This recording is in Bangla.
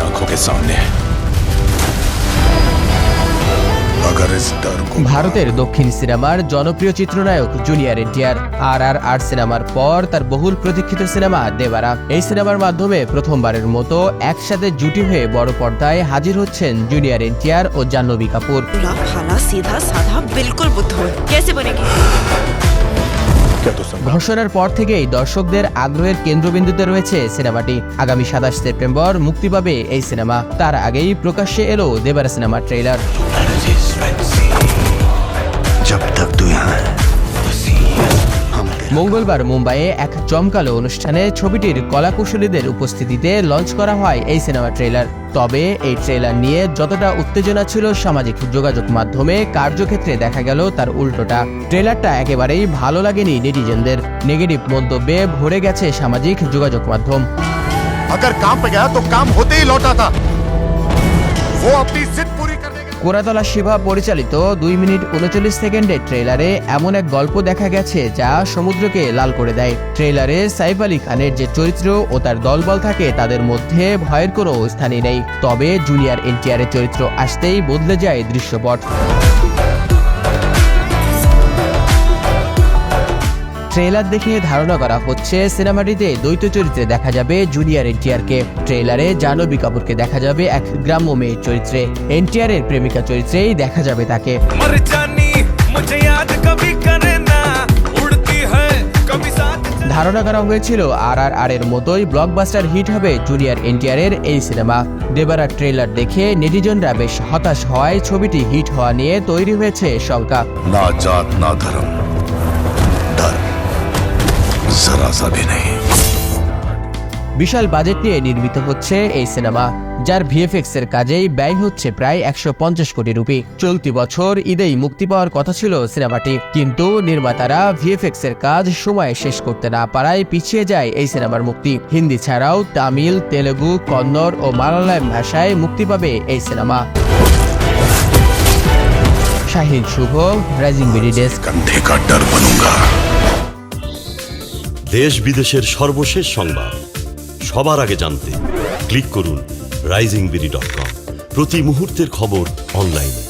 आंखों के सामने है। अगर इस डर को ভারতের দক্ষিণ সিনেমার জনপ্রিয় চিত্রনায়ক জুনিয়র এনটিআর RRR সিনেমার পর তার বহুল প্রতীক্ষিত সিনেমা দেবারা। এই সিনেমার মাধ্যমে প্রথমবারের মতো একসাথে জুটি হয়ে বড় পর্দায় হাজির হচ্ছেন জুনিয়র এনটিআর ও জাহ্নবী কাপুর। गुलाब खाना सीधा साधा बिल्कुल बुद्धू है, कैसे बनेगी? क्या तो समझा? ঘোষণার পর থেকেই দর্শকদের আগ্রহের কেন্দ্রবিন্দুতে রয়েছে সিনেমাটি। আগামী 27 সেপ্টেম্বর মুক্তি পাবে এই সিনেমা। তার আগেই প্রকাশ্যে এলো দেবারা সিনেমার ট্রেইলার। जब तक तू यहाँ है, মঙ্গলবার মুম্বাইয়ে এক জমকালো অনুষ্ঠানে ছবিটির কলাকুশলীদের উপস্থিতিতে লঞ্চ করা হয় এই সিনেমা ট্রেলার। তবে এই ট্রেলার নিয়ে যতটা উত্তেজনা ছিল সামাজিক যোগাযোগ মাধ্যমে, কার্যক্ষেত্রে দেখা গেল তার উল্টোটা। ট্রেলারটা একেবারেই ভালো লাগেনি নেটিজেনদের। নেগেটিভ মন্তব্যে ভরে গেছে সামাজিক যোগাযোগ মাধ্যম। अगर काम पे गया तो काम होते ही लौटा था। वो अपनी जिद पूरी करने के কোরাতলা শিভা পরিচালিত 2 মিনিট 39 সেকেন্ডের ট্রেলারে এমন এক গল্প দেখা গেছে যা সমুদ্রকে লাল করে দেয়। ট্রেলারে সাইফ আলী খানের যে চরিত্র ও তার দলবল থাকে তাদের মধ্যে ভয়ের কোনো স্থানই নেই। তবে জুনিয়র এনটিআরের চরিত্র আসতেই বদলে যায় দৃশ্যপট। ট্রেলার দেখে ধারণা করা হচ্ছে সিনেমাটিতে দ্বৈত চরিত্রে দেখা যাবে জুনিয়র এনটিআরকে। ট্রেলারে জাহ্নবী কাপুরকে দেখা যাবে এক গ্রাম্য মেয়ের চরিত্রে। এনটিআরের প্রেমিকা চরিত্রেই দেখা যাবে তাকে। ধারণা করা হয়েছিল RRR এর মতোই ব্লকবাস্টার হিট হবে জুনিয়র এনটিআরের এই সিনেমা। দেবারা ট্রেলার দেখে নেটিজনরা বেশ হতাশ হওয়ায় ছবিটি হিট হওয়া নিয়ে তৈরি হয়েছে শঙ্কা। ना जात ना धर्म, डर जरा सा भी नहीं। বিশাল বাজেট নিয়ে নির্মিত হচ্ছে এই সিনেমা, যার VFX এর কাজেই ব্যয় হচ্ছে প্রায় 150 কোটি রুপি। চলতি বছর ঈদেই মুক্তি পাওয়ার কথা ছিল সিনেমাটি, কিন্তু নির্মাতারা VFX এর কাজ সময়ে শেষ করতে না পারায় পিছিয়ে যায় এই সিনেমার মুক্তি। হিন্দি ছাড়াও তামিল, তেলেগু, কন্নড় ও মালায়ালাম ভাষায় মুক্তি পাবে এই সিনেমা। শাহিন শুভ, রাইজিং বিডি ডেস্ক। कंधे का डर बनूंगा। দেশ বিদেশের সর্বশেষ সংবাদ সবার আগে জানতে ক্লিক করুন risingBD.com। প্রতি মুহূর্তের খবর অনলাইনে।